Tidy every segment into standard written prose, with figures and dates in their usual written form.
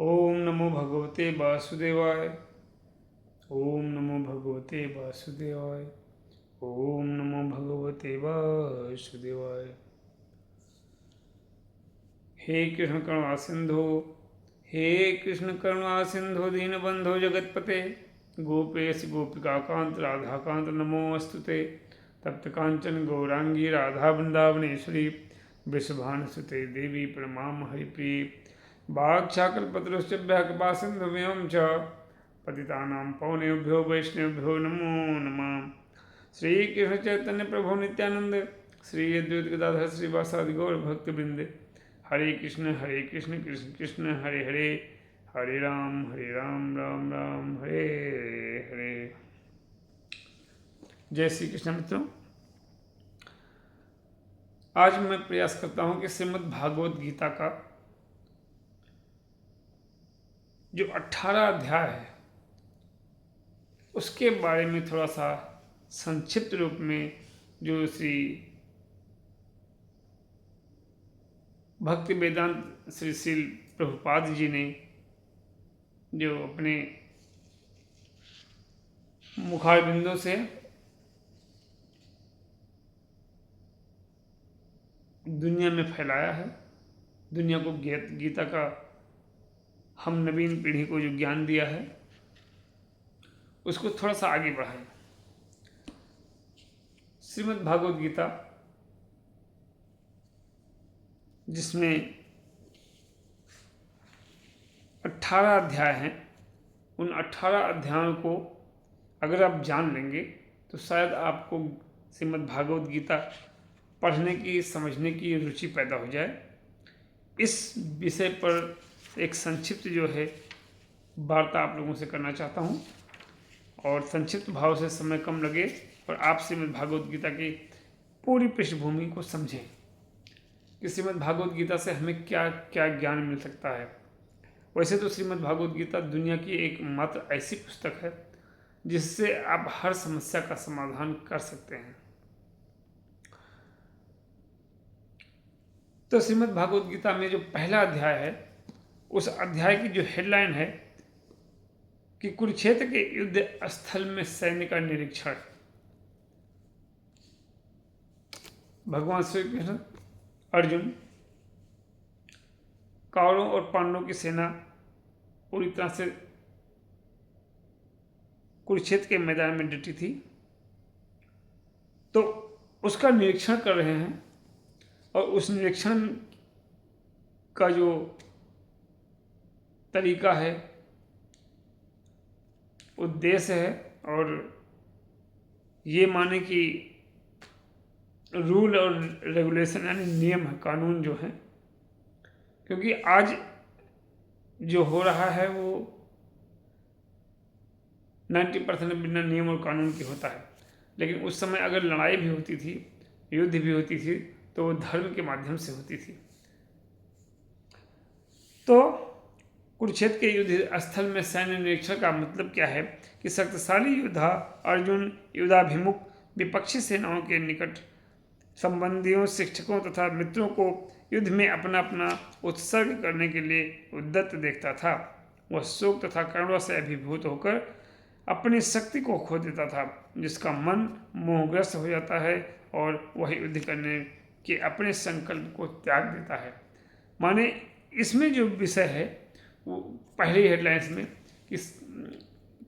ओम नमो भगवते वासुदेवाय। ओम नमो भगवते वासुदेवाय। ओम नमो भगवते वासुदेवाय। हे कृष्ण करुणा सिंधु, हे कृष्ण करुणा सिंधु दीनबंधो जगतपते, गोपेश गोपिका कांत राधाकांत नमोस्तुते। तप्त कांचन गौरांगी राधा वृंदावनेश्वरी, वृषभानुसुते देवी प्रणमाम हरिप्रिय। वाक्शाकल्पतरुश्चभ्यः कृपा सिन्धुभ्यों च पतितानां पावनेभ्यो वैष्णवेभ्यो नमो नमः। श्रीकृष्ण चैतन्य प्रभु नित्यानंद, श्री अद्वैत गदाधर श्रीवासादि गौर भक्तवृंद। हरे कृष्ण कृष्ण कृष्ण हरे हरे, हरे राम राम राम हरे हरे। जय श्री कृष्ण मित्रों, आज मैं प्रयास करता हूं कि श्रीमद् भागवत गीता का जो 18 अध्याय है उसके बारे में थोड़ा सा संक्षिप्त रूप में जो श्री भक्ति वेदांत श्री श्रील प्रभुपाद जी ने जो अपने मुखारबिंदों से दुनिया में फैलाया है, दुनिया को गीता का हम नवीन पीढ़ी को जो ज्ञान दिया है उसको थोड़ा सा आगे बढ़ाएं। श्रीमद् भागवत गीता जिसमें 18 अध्याय हैं, उन 18 अध्यायों को अगर आप जान लेंगे तो शायद आपको श्रीमद् भागवत गीता पढ़ने की समझने की रुचि पैदा हो जाए। इस विषय पर एक संक्षिप्त जो है वार्ता आप लोगों से करना चाहता हूँ, और संक्षिप्त भाव से समय कम लगे और आप श्रीमद् भागवत गीता की पूरी पृष्ठभूमि को समझें कि श्रीमद् भागवत गीता से हमें क्या क्या ज्ञान मिल सकता है। वैसे तो श्रीमद् भागवत गीता दुनिया की एकमात्र ऐसी पुस्तक है जिससे आप हर समस्या का समाधान कर सकते हैं। तो श्रीमद् भागवत गीता में जो पहला अध्याय है, उस अध्याय की जो हेडलाइन है कि कुरुक्षेत्र के युद्ध स्थल में सैन्य का निरीक्षण। भगवान श्री कृष्ण अर्जुन, कौरवों और पांडवों की सेना पूरी तरह से कुरुक्षेत्र के मैदान में डटी थी, तो उसका निरीक्षण कर रहे हैं। और उस निरीक्षण का जो तरीका है, उद्देश्य है, और ये माने कि रूल और रेगुलेशन यानी नियम है, कानून जो है, क्योंकि आज जो हो रहा है वो 90% बिना नियम और कानून के होता है। लेकिन उस समय अगर लड़ाई भी होती थी, युद्ध भी होती थी, तो वो धर्म के माध्यम से होती थी। तो कुरुक्षेत्र के युद्ध स्थल में सैन्य निरीक्षण का मतलब क्या है कि शक्तिशाली योद्धा अर्जुन युद्धाभिमुख विपक्षी सेनाओं के निकट संबंधियों, शिक्षकों तथा मित्रों को युद्ध में अपना अपना उत्सर्ग करने के लिए उद्यत देखता था। वह शोक तथा करुणा से अभिभूत होकर अपनी शक्ति को खो देता था, जिसका मन मोहग्रस्त हो जाता है और वह युद्ध करने के अपने संकल्प को त्याग देता है। माने इसमें जो विषय है वो पहली हेडलाइंस में कि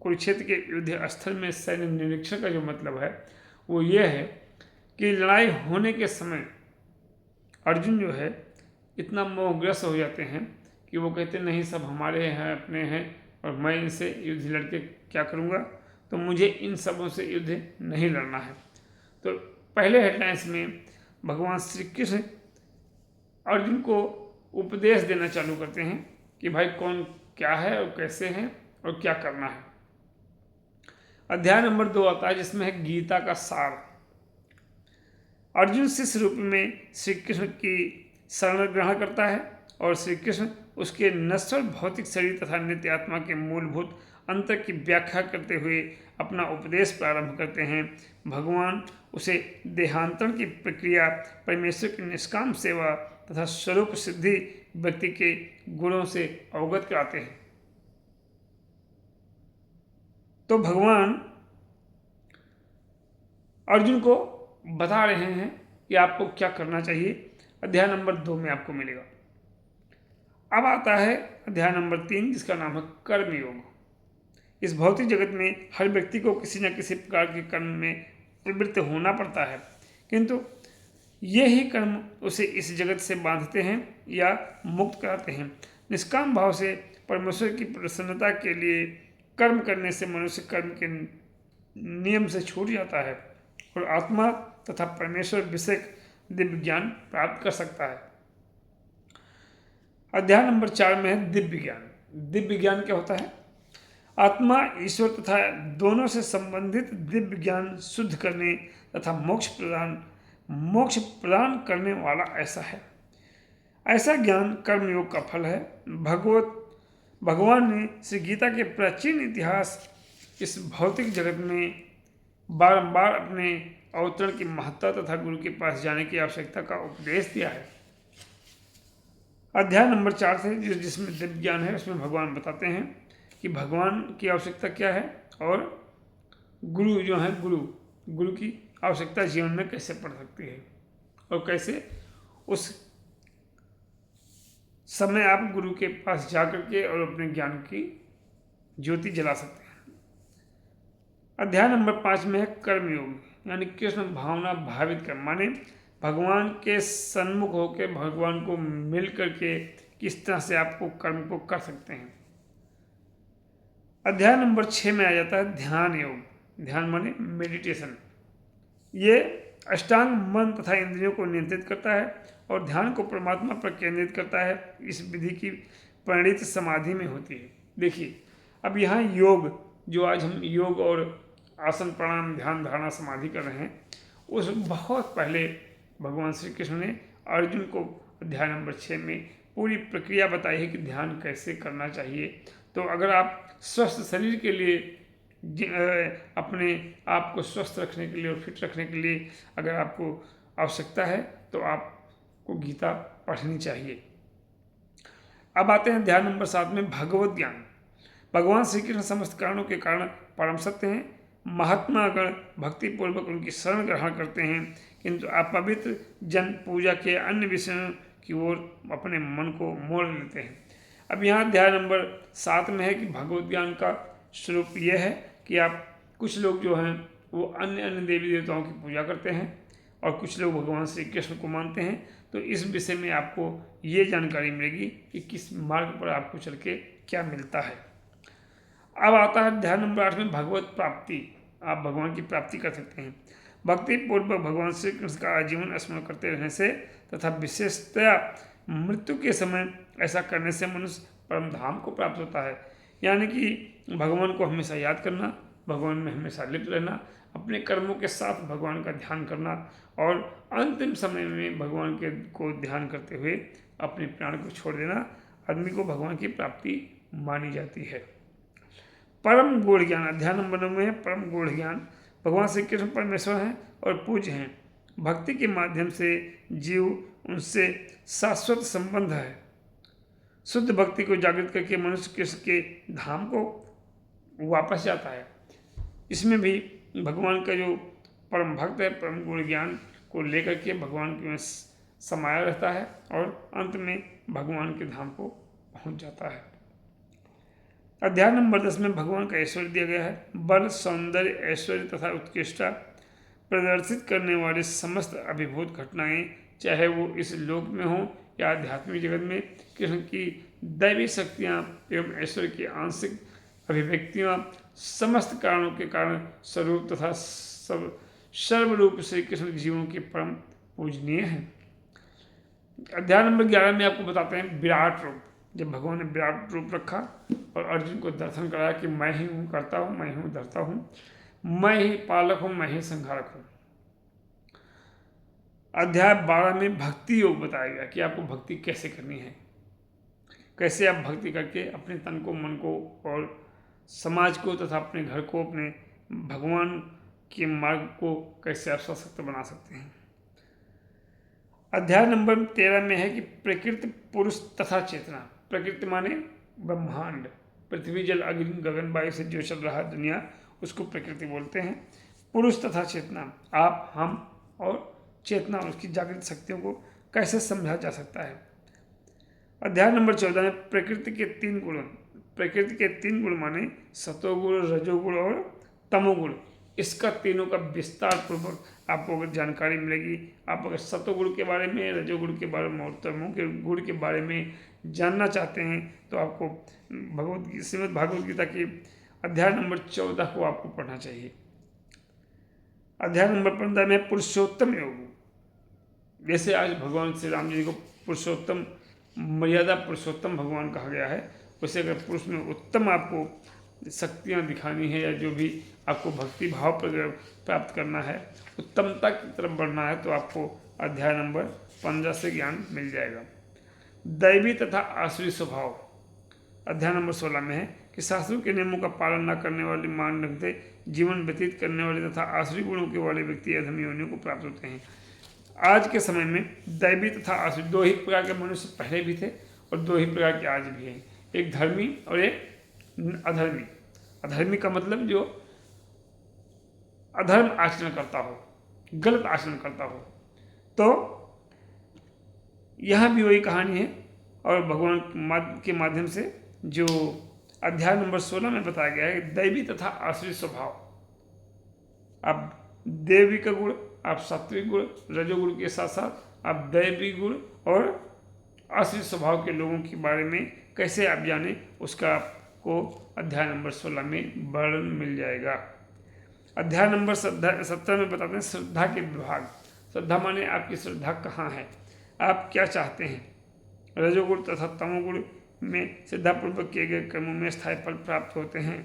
कुरुक्षेत्र के युद्ध स्थल में सैन्य निरीक्षण का जो मतलब है वो ये है कि लड़ाई होने के समय अर्जुन जो है इतना मोहग्रस्त हो जाते हैं कि वो कहते नहीं, सब हमारे हैं, अपने हैं, और मैं इनसे युद्ध लड़के क्या करूँगा, तो मुझे इन सबों से युद्ध नहीं लड़ना है। तो पहले हेडलाइंस में भगवान श्री कृष्ण अर्जुन को उपदेश देना चालू करते हैं कि भाई कौन क्या है और कैसे हैं और क्या करना है। अध्याय नंबर 2 आता है जिसमें है गीता का सार। अर्जुन शिष्य रूप में श्री कृष्ण की शरण ग्रहण करता है और श्री कृष्ण उसके नश्वर भौतिक शरीर तथा नित्य आत्मा के मूलभूत अंतर की व्याख्या करते हुए अपना उपदेश प्रारंभ करते हैं। भगवान उसे देहांतरण की प्रक्रिया, परमेश्वर की निष्काम सेवा तथा स्वरूप सिद्धि व्यक्ति के गुणों से अवगत कराते हैं। तो भगवान अर्जुन को बता रहे हैं कि आपको क्या करना चाहिए। अध्याय नंबर 2 में आपको मिलेगा। अब आता है अध्याय नंबर 3, जिसका नाम है कर्म योग। इस भौतिक जगत में हर व्यक्ति को किसी न किसी प्रकार के कर्म में प्रवृत्त होना पड़ता है, किंतु ये ही कर्म उसे इस जगत से बांधते हैं या मुक्त कराते हैं। निष्काम भाव से परमेश्वर की प्रसन्नता के लिए कर्म करने से मनुष्य कर्म के नियम से छूट जाता है और आत्मा तथा परमेश्वर विषयक दिव्य ज्ञान प्राप्त कर सकता है। अध्याय नंबर 4 में है दिव्य ज्ञान। दिव्य ज्ञान क्या होता है? आत्मा, ईश्वर तथा दोनों से संबंधित दिव्य ज्ञान शुद्ध करने तथा मोक्ष प्रदान करने वाला ऐसा है। ऐसा ज्ञान कर्मयोग का फल है। भगवान ने श्री गीता के प्राचीन इतिहास इस भौतिक जगत में बारंबार अपने अवतरण की महत्ता तथा गुरु के पास जाने की आवश्यकता का उपदेश दिया है। अध्याय नंबर 4 से जिसमें दिव्य ज्ञान है, उसमें भगवान बताते हैं कि भगवान की आवश्यकता क्या है और गुरु जो है गुरु की आवश्यकता जीवन में कैसे पड़ सकती है और कैसे उस समय आप गुरु के पास जाकर के और अपने ज्ञान की ज्योति जला सकते हैं। अध्याय नंबर 5 में है कर्मयोग, यानी कृष्ण भावना भावित कर्म, माने भगवान के सन्मुख होकर भगवान को मिल करके किस तरह से आपको कर्म को कर सकते हैं। अध्याय नंबर 6 में आ जाता है ध्यान योग। ध्यान माने मेडिटेशन। ये अष्टांग मन तथा इंद्रियों को नियंत्रित करता है और ध्यान को परमात्मा पर केंद्रित करता है। इस विधि की परिणति समाधि में होती है। देखिए, अब यहाँ योग, जो आज हम योग और आसन प्राणायाम ध्यान धारणा समाधि कर रहे हैं, उस बहुत पहले भगवान श्री कृष्ण ने अर्जुन को अध्याय नंबर 6 में पूरी प्रक्रिया बताई है कि ध्यान कैसे करना चाहिए। तो अगर आप स्वस्थ शरीर के लिए, अपने आप को स्वस्थ रखने के लिए और फिट रखने के लिए अगर आपको आवश्यकता है तो आपको गीता पढ़नी चाहिए। अब आते हैं अध्याय नंबर 7 में भगवत ज्ञान। भगवान श्री कृष्ण समस्त कारणों के कारण परम सत्य हैं। महात्मागण भक्ति पूर्वक उनकी शरण ग्रहण करते हैं, किंतु अपवित्र जन पूजा के अन्य विषयों की ओर अपने मन को मोड़ लेते हैं। अब यहाँ अध्याय नंबर 7 में है कि भगवत ज्ञान का स्वरूप यह है कि आप, कुछ लोग जो हैं वो अन्य देवी देवताओं की पूजा करते हैं और कुछ लोग भगवान श्री कृष्ण को मानते हैं। तो इस विषय में आपको ये जानकारी मिलेगी कि किस मार्ग पर आपको चल के क्या मिलता है। अब आता है अध्याय नंबर 8 में भगवत प्राप्ति। आप भगवान की प्राप्ति कर सकते हैं। भक्ति पूर्वक भगवान श्री कृष्ण का आजीवन स्मरण करते रहने से तथा विशेषतया मृत्यु के समय ऐसा करने से मनुष्य परम धाम को प्राप्त होता है। यानी कि भगवान को हमेशा याद करना, भगवान में हमेशा लिप्त रहना, अपने कर्मों के साथ भगवान का ध्यान करना और अंतिम समय में भगवान को ध्यान करते हुए अपने प्राण को छोड़ देना आदमी को भगवान की प्राप्ति मानी जाती है। परम गूढ़ ज्ञान। अध्याय नंबर 9 में है परम गूढ़ ज्ञान। भगवान श्री कृष्ण परमेश्वर हैं और पूज्य हैं। भक्ति के माध्यम से जीव उनसे शाश्वत संबंध है। शुद्ध भक्ति को जागृत करके मनुष्य कृष्ण के धाम को वापस जाता है। इसमें भी भगवान का जो परम भक्त है, परम गूढ़ ज्ञान को लेकर के भगवान के में समाया रहता है और अंत में भगवान के धाम को पहुंच जाता है। अध्याय नंबर 10 में भगवान का ऐश्वर्य दिया गया है। बल, सौंदर्य, ऐश्वर्य तथा उत्कृष्टता प्रदर्शित करने वाली समस्त अभिभूत घटनाएं, चाहे वो इस लोक में हो या आध्यात्मिक जगत में, कृष्ण की दैवी शक्तियां एवं ऐश्वर्य की आंशिक अभिव्यक्तियां समस्त कारणों के कारण स्वरूप तथा सर्वरूप श्री कृष्ण जीवों के परम पूजनीय हैं। अध्याय नंबर 11 में आपको बताते हैं विराट रूप। जब भगवान ने विराट रूप रखा और अर्जुन को दर्शन कराया कि मैं ही हूँ करता हूँ, मैं हूँ धरता हूँ, मैं ही पालक हूँ, मैं ही संहारक हूँ। अध्याय 12 में भक्ति योग बताया गया कि आपको भक्ति कैसे करनी है, कैसे आप भक्ति करके अपने तन को, मन को और समाज को तथा अपने घर को, अपने भगवान के मार्ग को कैसे आप सशक्त बना सकते हैं। अध्याय नंबर 13 में है कि प्रकृति, पुरुष तथा चेतना। प्रकृति माने ब्रह्मांड, पृथ्वी जल अग्नि गगन वायु से जो चल रहा है दुनिया, उसको प्रकृति बोलते हैं। पुरुष तथा चेतना, आप, हम और चेतना, उसकी जागृत शक्तियों को कैसे समझा जा सकता है। अध्याय नंबर 14 में प्रकृति के 3 गुण। प्रकृति के 3 गुण माने सतोगुण, रजोगुण और तमोगुण। इसका तीनों का विस्तार पूर्वक आपको अगर जानकारी मिलेगी, आप अगर सतोगुण के बारे में, रजोगुण के बारे में और तमोगुण के बारे में जानना चाहते हैं तो आपको श्रीमद् भागवत गीता के अध्याय नंबर 14 को आपको पढ़ना चाहिए। अध्याय नंबर 15 में पुरुषोत्तम योग। जैसे आज भगवान श्री राम जी को पुरुषोत्तम, मर्यादा पुरुषोत्तम भगवान कहा गया है, वैसे अगर पुरुष में उत्तम आपको शक्तियाँ दिखानी है या जो भी आपको भक्ति भाव प्राप्त करना है, उत्तमता की तरफ बढ़ना है, तो आपको अध्याय नंबर 15 से ज्ञान मिल जाएगा। दैवी तथा आसुरी स्वभाव। अध्याय नंबर 16 में है कि शास्त्रों के नियमों का पालन न करने वाले, मान रखते जीवन व्यतीत करने वाले तथा आसुरी गुणों के वाले व्यक्ति अधम योनियों को प्राप्त होते हैं। आज के समय में दैवी तथा आसुरी 2 ही प्रकार के मनुष्य पहले भी थे और 2 ही प्रकार के आज भी हैं, एक धर्मी और एक अधर्मी। अधर्मी का मतलब जो अधर्म आचरण करता हो, गलत आचरण करता हो। तो यहाँ भी वही कहानी है और भगवान के माध्यम से जो अध्याय नंबर 16 में बताया गया है, दैवी तथा आसुरी स्वभाव। आप देवी का गुण, आप सात्विक गुण, रजोगुण के साथ साथ आप दैवी गुण और आसुरी स्वभाव के लोगों के बारे में कैसे आप जाने, उसका आपको अध्याय नंबर 16 में वर्णन मिल जाएगा। अध्याय नंबर 17 में बताते हैं श्रद्धा के विभाग। श्रद्धा माने आपकी श्रद्धा कहाँ है, आप क्या चाहते हैं। रजोगुण तथा तमोगुण में श्रद्धापूर्वक किए गए कर्मों में स्थायी फल प्राप्त होते हैं।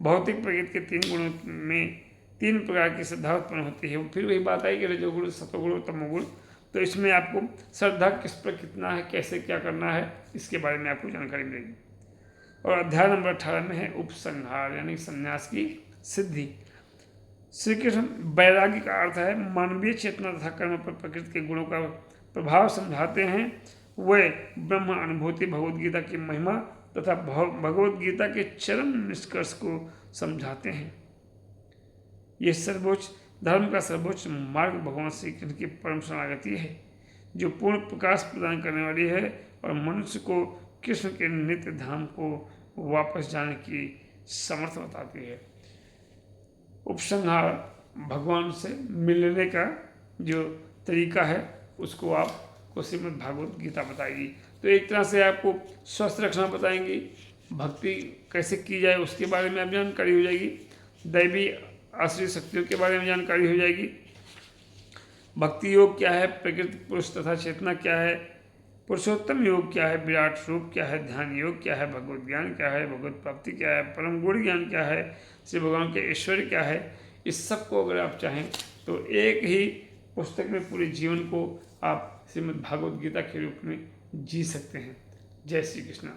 भौतिक प्रकृति के 3 गुणों में 3 प्रकार की श्रद्धा उत्पन्न होती है। फिर वही बात आई कि रजोगुण, सतोगुण और तमोगुण। तो इसमें आपको श्रद्धा किस पर कितना है, कैसे क्या करना है, इसके बारे में आपको जानकारी मिलेगी। और अध्याय नंबर 18 में है उपसंहार, यानी संन्यास की सिद्धि। श्री कृष्ण वैराग्य का अर्थ है मानवीय चेतना तथा कर्म पर प्रकृति के गुणों का प्रभाव समझाते हैं। वे ब्रह्म अनुभूति, भगवद गीता की महिमा तथा भगवद गीता के चरम निष्कर्ष को समझाते हैं। ये सर्वोच्च धर्म का सर्वोच्च मार्ग भगवान श्री कृष्ण की परम शरणागति है, जो पूर्ण प्रकाश प्रदान करने वाली है और मनुष्य को कृष्ण के नित्य धाम को वापस जाने की समर्थ बताती है। उपसंहार भगवान से मिलने का जो तरीका है उसको आपको श्रीमद् भागवत गीता बताएगी। तो एक तरह से आपको स्वस्थ रखना बताएंगी, भक्ति कैसे की जाए उसके बारे में आप जानकारी हो जाएगी, दैवी आश्रित शक्तियों के बारे में जानकारी हो जाएगी, भक्ति योग क्या है, प्रकृति पुरुष तथा चेतना क्या है, पुरुषोत्तम योग क्या है, विराट रूप क्या है, ध्यान योग क्या है, भगवत ज्ञान क्या है, भगवत प्राप्ति क्या है, परम गुण ज्ञान क्या है, श्री भगवान के ऐश्वर्य क्या है। इस सब को अगर आप चाहें तो एक ही पुस्तक में पूरे जीवन को आप श्रीमद् भागवत गीता के रूप में जी सकते हैं। जय श्री कृष्ण।